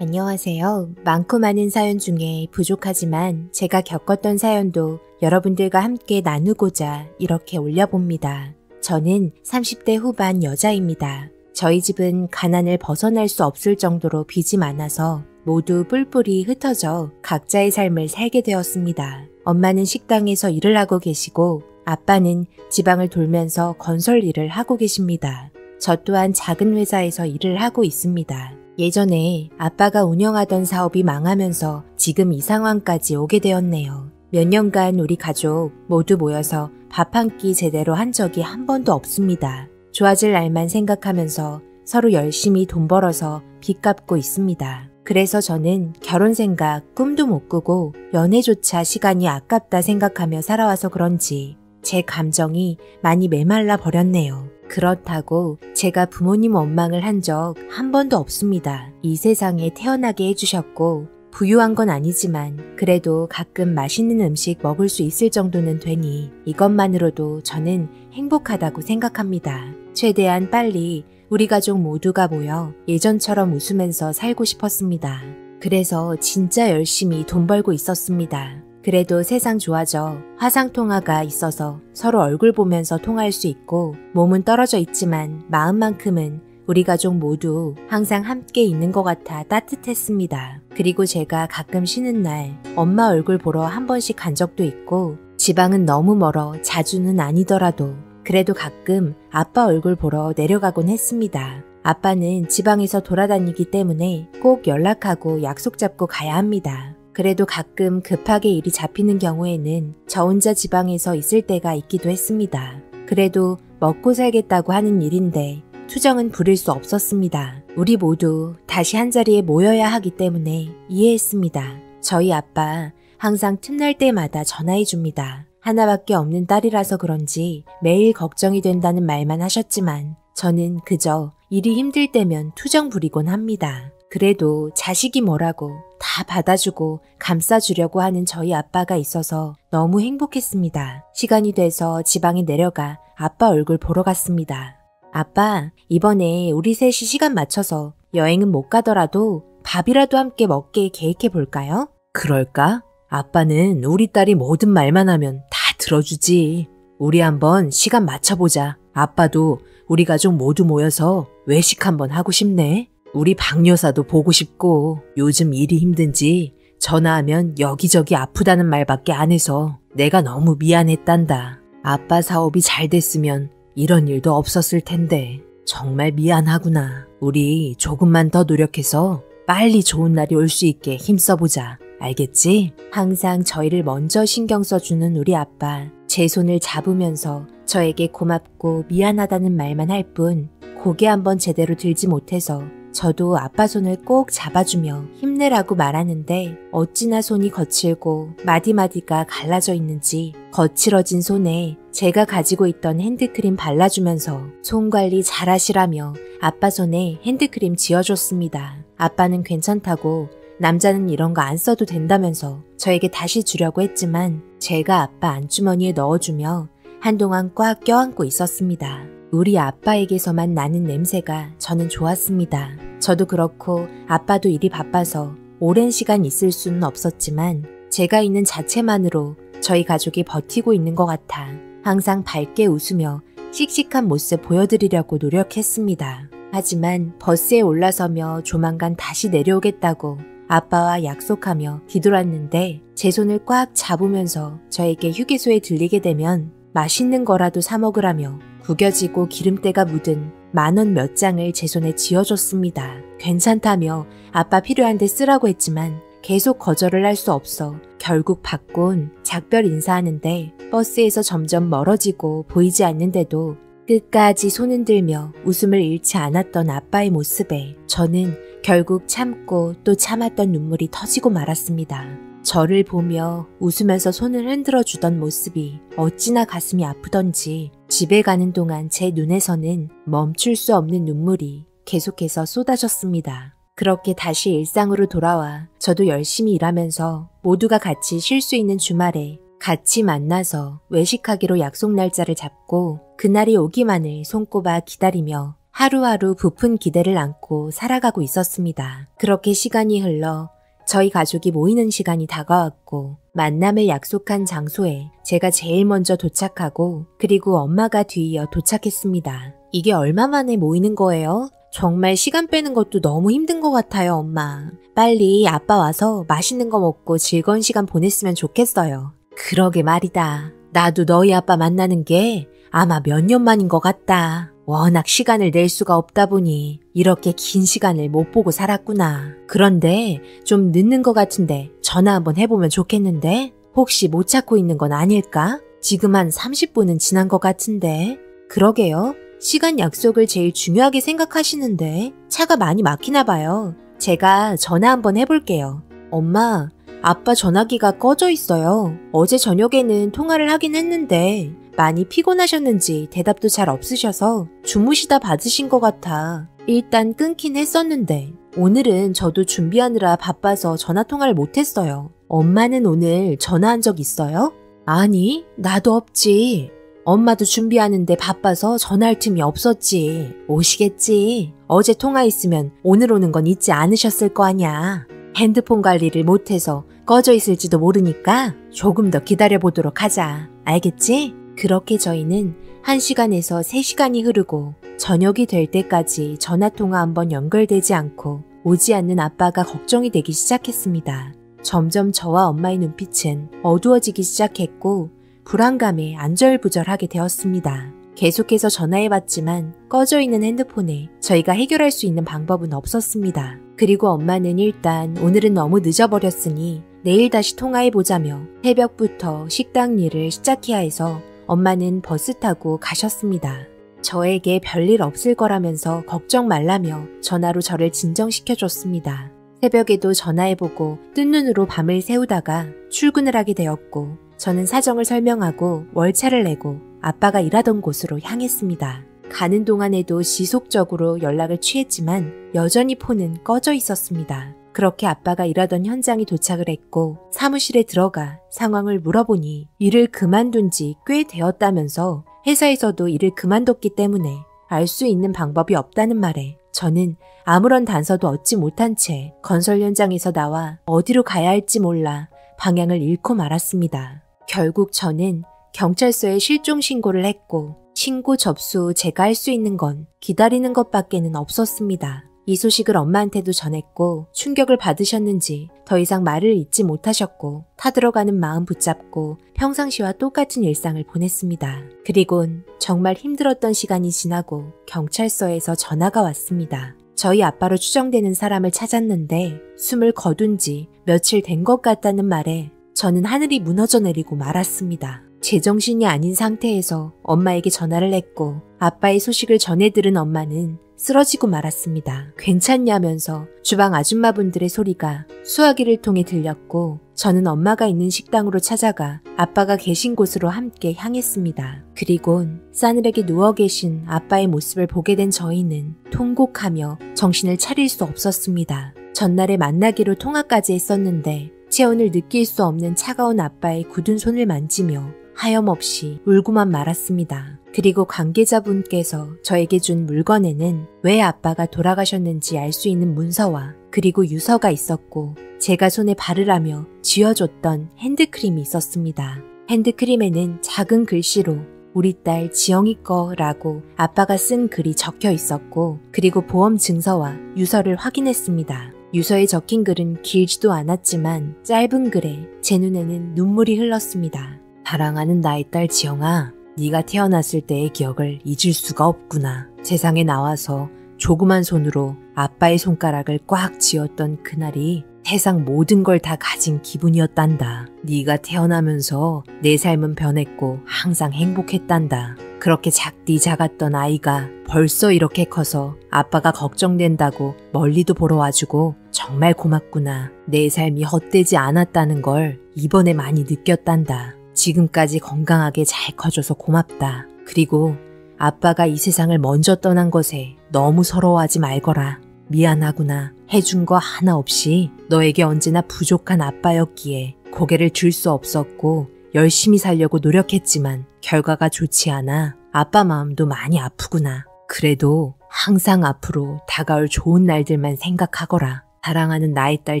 안녕하세요. 많고 많은 사연 중에 부족하지만 제가 겪었던 사연도 여러분들과 함께 나누고자 이렇게 올려봅니다. 저는 30대 후반 여자입니다. 저희 집은 가난을 벗어날 수 없을 정도로 빚이 많아서 모두 뿔뿔이 흩어져 각자의 삶을 살게 되었습니다. 엄마는 식당에서 일을 하고 계시고 아빠는 지방을 돌면서 건설 일을 하고 계십니다. 저 또한 작은 회사에서 일을 하고 있습니다. 예전에 아빠가 운영하던 사업이 망하면서 지금 이 상황까지 오게 되었네요. 몇 년간 우리 가족 모두 모여서 밥 한 끼 제대로 한 적이 한 번도 없습니다. 좋아질 날만 생각하면서 서로 열심히 돈 벌어서 빚 갚고 있습니다. 그래서 저는 결혼 생각 꿈도 못 꾸고 연애조차 시간이 아깝다 생각하며 살아와서 그런지 제 감정이 많이 메말라 버렸네요. 그렇다고 제가 부모님 원망을 한 적 한 번도 없습니다. 이 세상에 태어나게 해주셨고 부유한 건 아니지만 그래도 가끔 맛있는 음식 먹을 수 있을 정도는 되니 이것만으로도 저는 행복하다고 생각합니다. 최대한 빨리 우리 가족 모두가 모여 예전처럼 웃으면서 살고 싶었습니다. 그래서 진짜 열심히 돈 벌고 있었습니다. 그래도 세상 좋아져 화상통화가 있어서 서로 얼굴 보면서 통화할 수 있고 몸은 떨어져 있지만 마음만큼은 우리 가족 모두 항상 함께 있는 것 같아 따뜻했습니다. 그리고 제가 가끔 쉬는 날 엄마 얼굴 보러 한 번씩 간 적도 있고 지방은 너무 멀어 자주는 아니더라도 그래도 가끔 아빠 얼굴 보러 내려가곤 했습니다. 아빠는 지방에서 돌아다니기 때문에 꼭 연락하고 약속 잡고 가야 합니다. 그래도 가끔 급하게 일이 잡히는 경우에는 저 혼자 지방에서 있을 때가 있기도 했습니다. 그래도 먹고 살겠다고 하는 일인데 투정은 부릴 수 없었습니다. 우리 모두 다시 한자리에 모여야 하기 때문에 이해했습니다. 저희 아빠 항상 틈날 때마다 전화해 줍니다. 하나밖에 없는 딸이라서 그런지 매일 걱정이 된다는 말만 하셨지만 저는 그저 일이 힘들 때면 투정 부리곤 합니다. 그래도 자식이 뭐라고 다 받아주고 감싸주려고 하는 저희 아빠가 있어서 너무 행복했습니다. 시간이 돼서 지방에 내려가 아빠 얼굴 보러 갔습니다. 아빠, 이번에 우리 셋이 시간 맞춰서 여행은 못 가더라도 밥이라도 함께 먹게 계획해 볼까요? 그럴까? 아빠는 우리 딸이 모든 말만 하면 다 들어주지. 우리 한번 시간 맞춰보자. 아빠도 우리 가족 모두 모여서 외식 한번 하고 싶네. 우리 박여사도 보고 싶고 요즘 일이 힘든지 전화하면 여기저기 아프다는 말밖에 안 해서 내가 너무 미안했단다. 아빠 사업이 잘 됐으면 이런 일도 없었을 텐데 정말 미안하구나. 우리 조금만 더 노력해서 빨리 좋은 날이 올 수 있게 힘써보자. 알겠지? 항상 저희를 먼저 신경 써주는 우리 아빠. 제 손을 잡으면서 저에게 고맙고 미안하다는 말만 할 뿐 고개 한번 제대로 들지 못해서 저도 아빠 손을 꼭 잡아주며 힘내라고 말하는데 어찌나 손이 거칠고 마디마디가 갈라져 있는지 거칠어진 손에 제가 가지고 있던 핸드크림 발라주면서 손 관리 잘하시라며 아빠 손에 핸드크림 지어줬습니다. 아빠는 괜찮다고 남자는 이런 거 안 써도 된다면서 저에게 다시 주려고 했지만 제가 아빠 안주머니에 넣어주며 한동안 꽉 껴안고 있었습니다. 우리 아빠에게서만 나는 냄새가 저는 좋았습니다. 저도 그렇고 아빠도 일이 바빠서 오랜 시간 있을 수는 없었지만 제가 있는 자체만으로 저희 가족이 버티고 있는 것 같아 항상 밝게 웃으며 씩씩한 모습 보여드리려고 노력했습니다. 하지만 버스에 올라서며 조만간 다시 내려오겠다고 아빠와 약속하며 뒤돌았는데 제 손을 꽉 잡으면서 저에게 휴게소에 들리게 되면 맛있는 거라도 사 먹으라며 구겨지고 기름때가 묻은 10,000원 몇 장을 제 손에 쥐어줬습니다. 괜찮다며 아빠 필요한데 쓰라고 했지만 계속 거절을 할 수 없어 결국 받곤 작별 인사하는데 버스에서 점점 멀어지고 보이지 않는데도 끝까지 손 흔들며 웃음을 잃지 않았던 아빠의 모습에 저는 결국 참고 또 참았던 눈물이 터지고 말았습니다. 저를 보며 웃으면서 손을 흔들어 주던 모습이 어찌나 가슴이 아프던지 집에 가는 동안 제 눈에서는 멈출 수 없는 눈물이 계속해서 쏟아졌습니다. 그렇게 다시 일상으로 돌아와 저도 열심히 일하면서 모두가 같이 쉴 수 있는 주말에 같이 만나서 외식하기로 약속 날짜를 잡고 그날이 오기만을 손꼽아 기다리며 하루하루 부푼 기대를 안고 살아가고 있었습니다. 그렇게 시간이 흘러 저희 가족이 모이는 시간이 다가왔고 만남을 약속한 장소에 제가 제일 먼저 도착하고 그리고 엄마가 뒤이어 도착했습니다. 이게 얼마 만에 모이는 거예요? 정말 시간 빼는 것도 너무 힘든 것 같아요, 엄마. 빨리 아빠 와서 맛있는 거 먹고 즐거운 시간 보냈으면 좋겠어요. 그러게 말이다. 나도 너희 아빠 만나는 게 아마 몇 년 만인 것 같다. 워낙 시간을 낼 수가 없다 보니 이렇게 긴 시간을 못 보고 살았구나. 그런데 좀 늦는 것 같은데 전화 한번 해보면 좋겠는데? 혹시 못 찾고 있는 건 아닐까? 지금 한 30분은 지난 것 같은데. 그러게요. 시간 약속을 제일 중요하게 생각하시는데 차가 많이 막히나 봐요. 제가 전화 한번 해볼게요. 엄마, 아빠 전화기가 꺼져 있어요. 어제 저녁에는 통화를 하긴 했는데 많이 피곤하셨는지 대답도 잘 없으셔서 주무시다 받으신 것 같아. 일단 끊긴 했었는데 오늘은 저도 준비하느라 바빠서 전화통화를 못했어요. 엄마는 오늘 전화한 적 있어요? 아니, 나도 없지. 엄마도 준비하는데 바빠서 전화할 틈이 없었지. 오시겠지. 어제 통화했으면 오늘 오는 건 잊지 않으셨을 거 아냐. 핸드폰 관리를 못해서 꺼져 있을지도 모르니까 조금 더 기다려보도록 하자. 알겠지? 그렇게 저희는 1시간에서 3시간이 흐르고 저녁이 될 때까지 전화통화 한번 연결되지 않고 오지 않는 아빠가 걱정이 되기 시작했습니다. 점점 저와 엄마의 눈빛은 어두워지기 시작했고 불안감에 안절부절하게 되었습니다. 계속해서 전화해봤지만 꺼져 있는 핸드폰에 저희가 해결할 수 있는 방법은 없었습니다. 그리고 엄마는 일단 오늘은 너무 늦어버렸으니 내일 다시 통화해보자며 새벽부터 식당 일을 시작해야 해서 엄마는 버스 타고 가셨습니다. 저에게 별일 없을 거라면서 걱정 말라며 전화로 저를 진정시켜줬습니다. 새벽에도 전화해보고 뜬 눈으로 밤을 새우다가 출근을 하게 되었고 저는 사정을 설명하고 월차를 내고 아빠가 일하던 곳으로 향했습니다. 가는 동안에도 지속적으로 연락을 취했지만 여전히 폰은 꺼져 있었습니다. 그렇게 아빠가 일하던 현장에 도착을 했고 사무실에 들어가 상황을 물어보니 일을 그만둔 지 꽤 되었다면서 회사에서도 일을 그만뒀기 때문에 알 수 있는 방법이 없다는 말에 저는 아무런 단서도 얻지 못한 채 건설 현장에서 나와 어디로 가야 할지 몰라 방향을 잃고 말았습니다. 결국 저는 경찰서에 실종 신고를 했고 신고 접수 후 제가 할 수 있는 건 기다리는 것밖에는 없었습니다. 이 소식을 엄마한테도 전했고 충격을 받으셨는지 더 이상 말을 잇지 못하셨고 타들어가는 마음 붙잡고 평상시와 똑같은 일상을 보냈습니다. 그리곤 정말 힘들었던 시간이 지나고 경찰서에서 전화가 왔습니다. 저희 아빠로 추정되는 사람을 찾았는데 숨을 거둔 지 며칠 된 것 같다는 말에 저는 하늘이 무너져 내리고 말았습니다. 제정신이 아닌 상태에서 엄마에게 전화를 했고 아빠의 소식을 전해 들은 엄마는 쓰러지고 말았습니다. 괜찮냐면서 주방 아줌마분들의 소리가 수화기를 통해 들렸고 저는 엄마가 있는 식당으로 찾아가 아빠가 계신 곳으로 함께 향했습니다. 그리곤 싸늘하게 누워 계신 아빠의 모습을 보게 된 저희는 통곡하며 정신을 차릴 수 없었습니다. 전날에 만나기로 통화까지 했었는데 체온을 느낄 수 없는 차가운 아빠의 굳은 손을 만지며 하염없이 울고만 말았습니다. 그리고 관계자분께서 저에게 준 물건에는 왜 아빠가 돌아가셨는지 알 수 있는 문서와 그리고 유서가 있었고 제가 손에 바르라며 쥐어줬던 핸드크림이 있었습니다. 핸드크림에는 작은 글씨로 우리 딸 지영이 거라고 아빠가 쓴 글이 적혀 있었고 그리고 보험 증서와 유서를 확인했습니다. 유서에 적힌 글은 길지도 않았지만 짧은 글에 제 눈에는 눈물이 흘렀습니다. 사랑하는 나의 딸 지영아, 네가 태어났을 때의 기억을 잊을 수가 없구나. 세상에 나와서 조그만 손으로 아빠의 손가락을 꽉 쥐었던 그날이 세상 모든 걸 다 가진 기분이었단다. 네가 태어나면서 내 삶은 변했고 항상 행복했단다. 그렇게 작디 작았던 아이가 벌써 이렇게 커서 아빠가 걱정된다고 멀리도 보러 와주고 정말 고맙구나. 내 삶이 헛되지 않았다는 걸 이번에 많이 느꼈단다. 지금까지 건강하게 잘 커줘서 고맙다. 그리고 아빠가 이 세상을 먼저 떠난 것에 너무 서러워하지 말거라. 미안하구나. 해준 거 하나 없이 너에게 언제나 부족한 아빠였기에 고개를 들 수 없었고 열심히 살려고 노력했지만 결과가 좋지 않아 아빠 마음도 많이 아프구나. 그래도 항상 앞으로 다가올 좋은 날들만 생각하거라. 사랑하는 나의 딸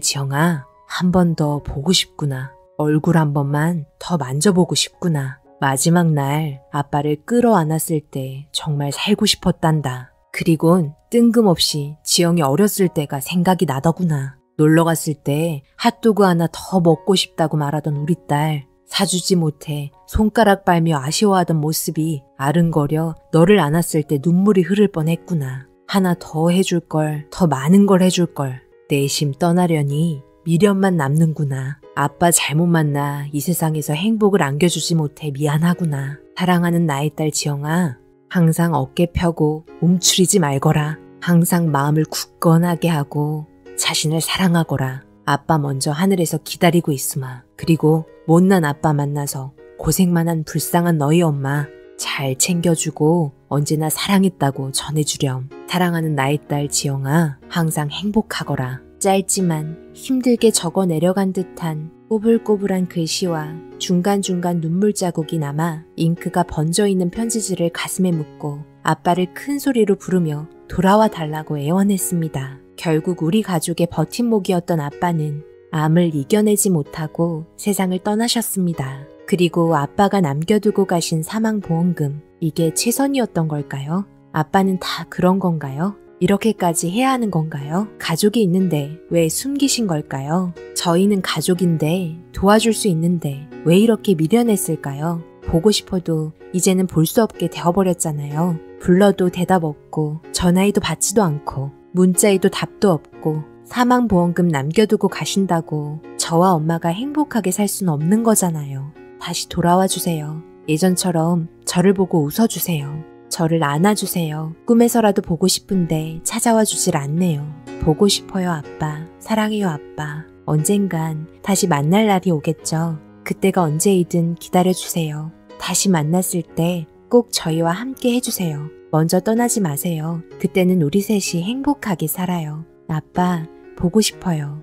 지영아, 한 번 더 보고 싶구나. 얼굴 한 번만 더 만져보고 싶구나. 마지막 날 아빠를 끌어안았을 때 정말 살고 싶었단다. 그리곤 뜬금없이 지영이 어렸을 때가 생각이 나더구나. 놀러 갔을 때 핫도그 하나 더 먹고 싶다고 말하던 우리 딸, 사주지 못해 손가락 빨며 아쉬워하던 모습이 아른거려 너를 안았을 때 눈물이 흐를 뻔했구나. 하나 더 해줄 걸, 더 많은 걸 해줄 걸. 내심 떠나려니 미련만 남는구나. 아빠 잘못 만나 이 세상에서 행복을 안겨주지 못해 미안하구나. 사랑하는 나의 딸 지영아, 항상 어깨 펴고 움츠리지 말거라. 항상 마음을 굳건하게 하고 자신을 사랑하거라. 아빠 먼저 하늘에서 기다리고 있으마. 그리고 못난 아빠 만나서 고생만 한 불쌍한 너희 엄마 잘 챙겨주고 언제나 사랑했다고 전해주렴. 사랑하는 나의 딸 지영아, 항상 행복하거라. 짧지만 힘들게 적어 내려간 듯한 꼬불꼬불한 글씨와 중간중간 눈물 자국이 남아 잉크가 번져있는 편지지를 가슴에 묻고 아빠를 큰 소리로 부르며 돌아와 달라고 애원했습니다. 결국 우리 가족의 버팀목이었던 아빠는 암을 이겨내지 못하고 세상을 떠나셨습니다. 그리고 아빠가 남겨두고 가신 사망보험금, 이게 최선이었던 걸까요? 아빠는 다 그런 건가요? 이렇게까지 해야 하는 건가요? 가족이 있는데 왜 숨기신 걸까요? 저희는 가족인데 도와줄 수 있는데 왜 이렇게 미련했을까요? 보고 싶어도 이제는 볼 수 없게 되어버렸잖아요. 불러도 대답 없고 전화해도 받지도 않고 문자에도 답도 없고 사망보험금 남겨두고 가신다고 저와 엄마가 행복하게 살 수는 없는 거잖아요. 다시 돌아와 주세요. 예전처럼 저를 보고 웃어주세요. 저를 안아주세요. 꿈에서라도 보고 싶은데 찾아와 주질 않네요. 보고 싶어요, 아빠. 사랑해요, 아빠. 언젠간 다시 만날 날이 오겠죠. 그때가 언제이든 기다려주세요. 다시 만났을 때 꼭 저희와 함께 해주세요. 먼저 떠나지 마세요. 그때는 우리 셋이 행복하게 살아요. 아빠, 보고 싶어요.